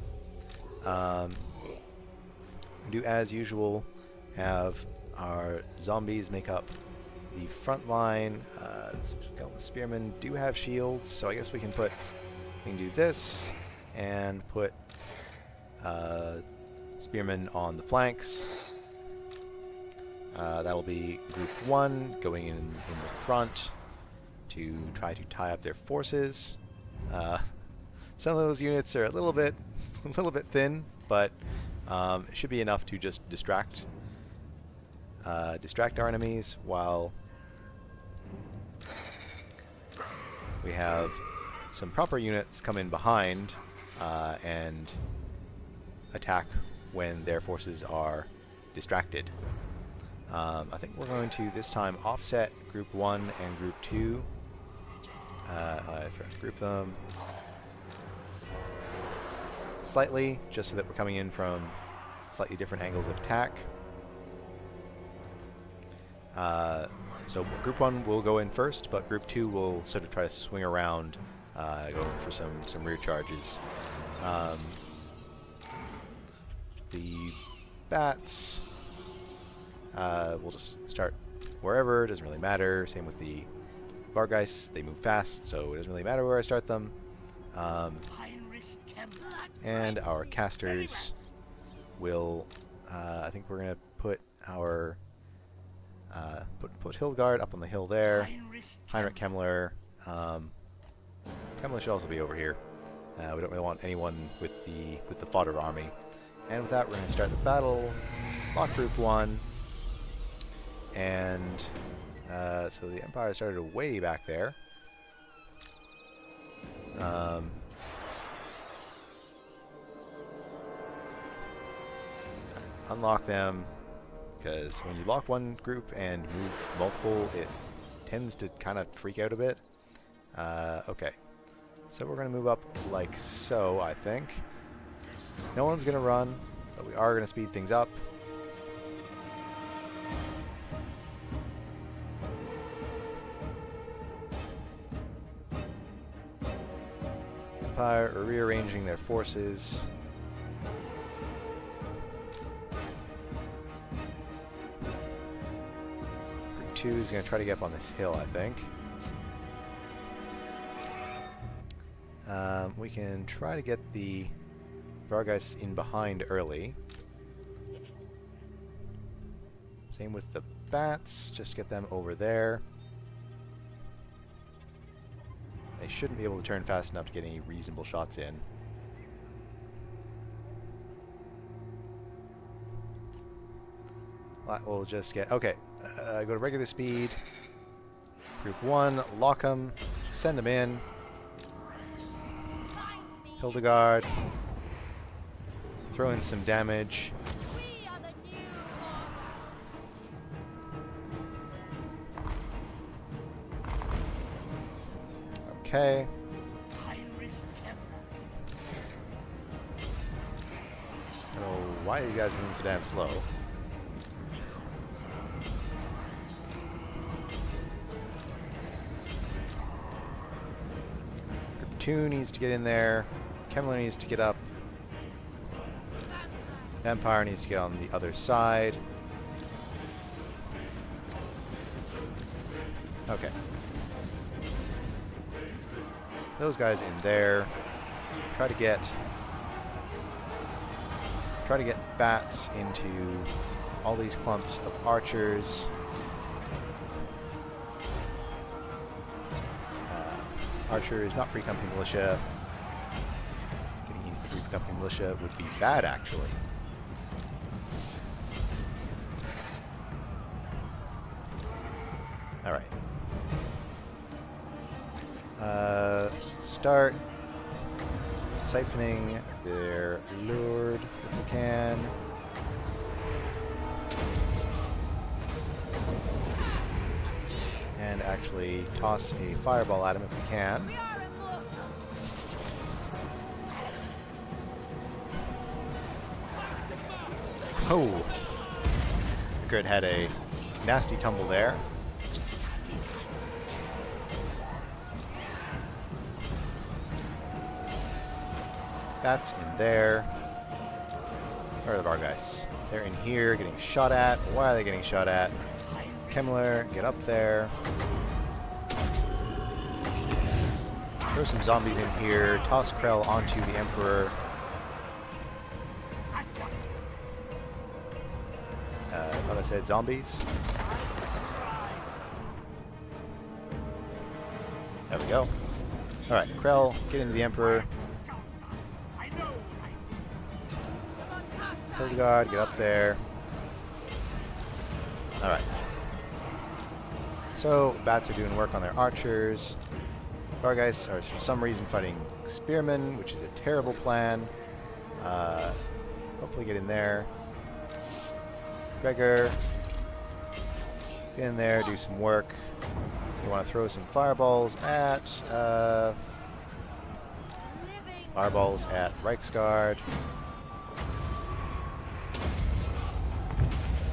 We do, as usual, have our zombies make up the front line. The spearmen do have shields, so I guess we can do this and put spearmen on the flanks. That will be group 1 going in the front to try to tie up their forces. Some of those units are a little bit thin, but it should be enough to just distract our enemies, while we have some proper units come in behind and attack when their forces are distracted. I think we're going to this time offset group 1 and group 2. I forgot to group them slightly, just so that we're coming in from slightly different angles of attack. So group 1 will go in first, but group 2 will sort of try to swing around, go for some rear charges. The bats, we'll just start wherever, doesn't really matter. Same with the Vargeists, they move fast, so it doesn't really matter where I start them. And our casters will, I think we're going to put our put Hildegard up on the hill there. Heinrich Kemmler. Kemmler should also be over here. We don't really want anyone with the fodder army. And with that, we're going to start the battle. Lock group 1. And so the Empire started way back there. Unlock them, because when you lock one group and move multiple, it tends to kind of freak out a bit. Okay, so we're going to move up like so, I think. No one's going to run, but we are going to speed things up. Empire are rearranging their forces. Group 2 is going to try to get up on this hill, I think. We can try to get the Vargeists in behind early. Same with the bats, just get them over there. They shouldn't be able to turn fast enough to get any reasonable shots in. We'll just get... Okay, go to regular speed. Group 1, lock them, send them in. Hildegard. Throw in some damage. Okay. Oh, why are you guys moving so damn slow? Group 2 needs to get in there. Kemmler needs to get up. Empire needs to get on the other side. Okay. Those guys in there. Try to get bats into all these clumps of archers. Archers, not Free Company Militia. Getting into the Free Company Militia would be bad, actually. Alright. Start siphoning their lord if we can. And actually toss a fireball at him if we can. Oh! Grid had a nasty tumble there. That's in there. Where are the bar guys? They're in here getting shot at. Why are they getting shot at? Kemmler, get up there. Throw some zombies in here. Toss Krell onto the Emperor. I thought I said zombies. There we go. Alright, Krell, get into the Emperor. Hildegard, get up there. Alright. So, bats are doing work on their archers. Bargeist are for some reason fighting spearmen, which is a terrible plan. Hopefully get in there. Gregor, get in there, do some work. You want to throw some fireballs at Reichsguard.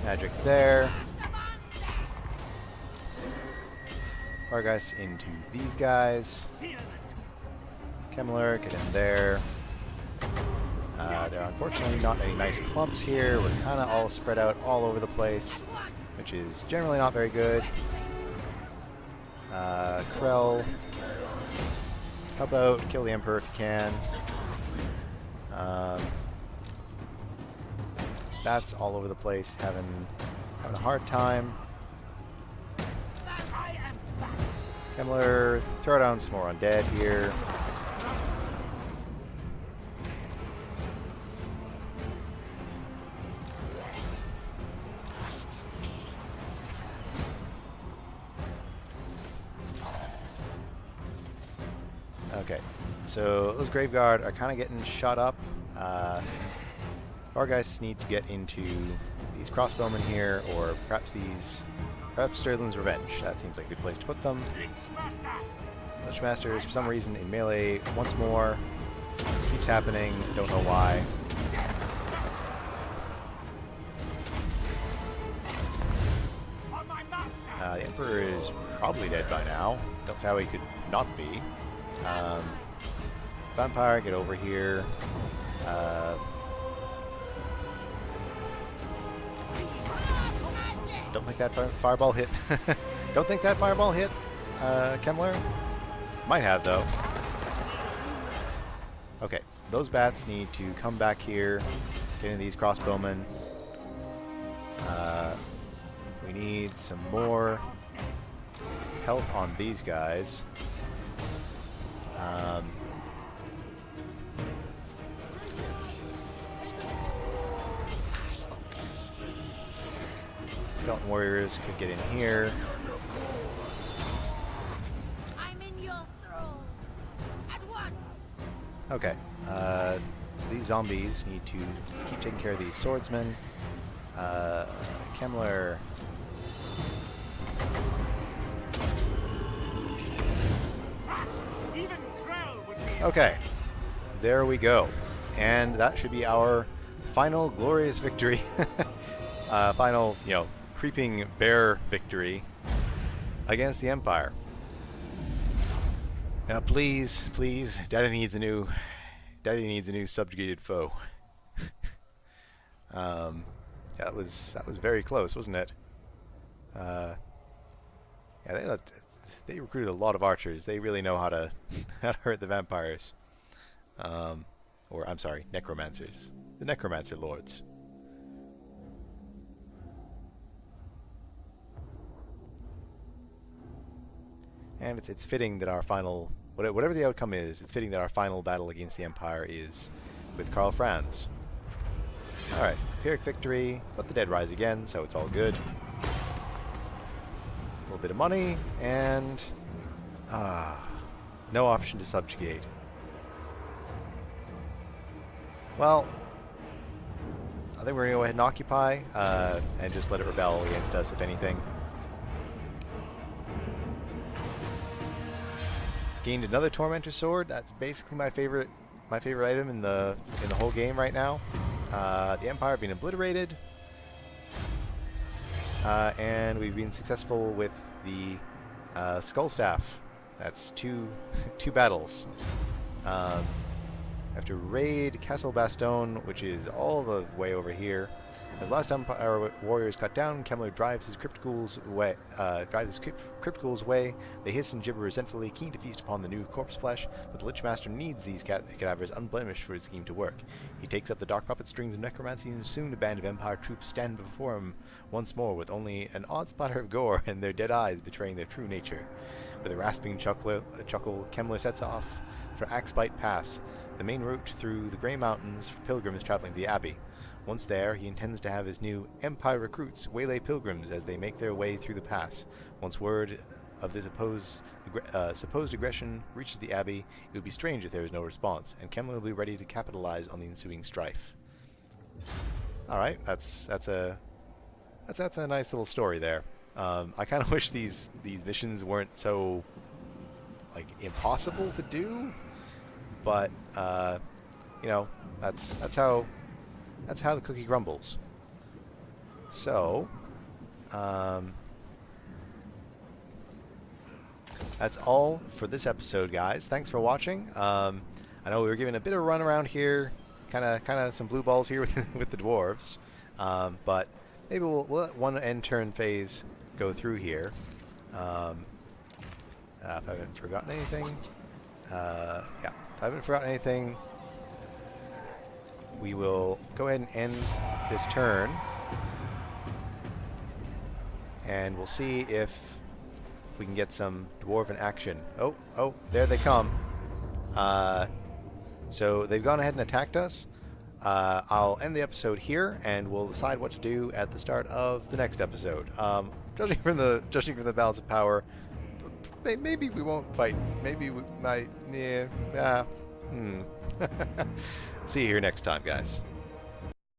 Magic there. Bargeist into these guys. Kemmler, get in there. There are unfortunately not any nice clumps here. We're kind of all spread out all over the place, which is generally not very good. Krell, help out, kill the Emperor if you can. That's all over the place, having a hard time. Kemmler, throw down some more undead here. Okay, so those Graveguard are kind of getting shot up. Our guys need to get into these crossbowmen here, or perhaps Sterling's Revenge. That seems like a good place to put them. Lichmasters, for some reason, in melee once more. Keeps happening, don't know why. The Emperor is probably dead by now. Don't know how he could not be. Vampire, get over here. Don't think that fireball hit. Don't think that fireball hit Kemmler. Might have, though. Okay, those bats need to come back here, get into these crossbowmen. We need some more health on these guys. Skeleton warriors could get in here. I'm in your throne. At once. Okay. So these zombies need to keep taking care of these swordsmen. Kemmler. Okay. There we go. And that should be our final glorious victory. Final, creeping bear victory against the Empire. Now, please, Daddy needs a new subjugated foe. That was very close, wasn't it? Yeah, they recruited a lot of archers. They really know how to hurt the vampires. Or I'm sorry, necromancers. The necromancer lords. And it's fitting that our final, whatever the outcome is, it's fitting that our final battle against the Empire is with Karl Franz. Alright, Pyrrhic victory, let the dead rise again, so it's all good. A little bit of money, and no option to subjugate. Well, I think we're going to go ahead and occupy, and just let it rebel against us, if anything. Gained another Tormentor Sword. That's basically my favorite item in the whole game right now. The Empire being obliterated, and we've been successful with the Skull Staff. That's two battles. We have to raid Castle Baston, which is all the way over here. As last Empire warriors cut down, Kemmler drives his crypt ghouls away. They hiss and gibber resentfully, keen to feast upon the new corpse flesh. But the Lich Master needs these cadavers unblemished for his scheme to work. He takes up the dark puppet strings of necromancy, and soon a band of Empire troops stand before him once more, with only an odd splatter of gore and their dead eyes betraying their true nature. With a rasping chuckle, Kemmler sets off for Axbite Pass, the main route through the Grey Mountains for pilgrims traveling to the Abbey. Once there, he intends to have his new Empire recruits waylay pilgrims as they make their way through the pass. Once word of this supposed aggression reaches the Abbey, it would be strange if there was no response, and Kemmler will be ready to capitalize on the ensuing strife. Alright, that's a nice little story there. I kind of wish these missions weren't so, like, impossible to do, but, you know, that's how the cookie crumbles. So, that's all for this episode, guys. Thanks for watching. I know we were giving a bit of a run around here, kind of some blue balls here with the dwarves, but maybe we'll let one end turn phase go through here. If I haven't forgotten anything, yeah, if I haven't forgotten anything, we will go ahead and end this turn, and we'll see if we can get some dwarven action. Oh, there they come. So they've gone ahead and attacked us. I'll end the episode here, and we'll decide what to do at the start of the next episode. Judging from the balance of power, maybe we won't fight. Maybe we might. Yeah. See you here next time, guys.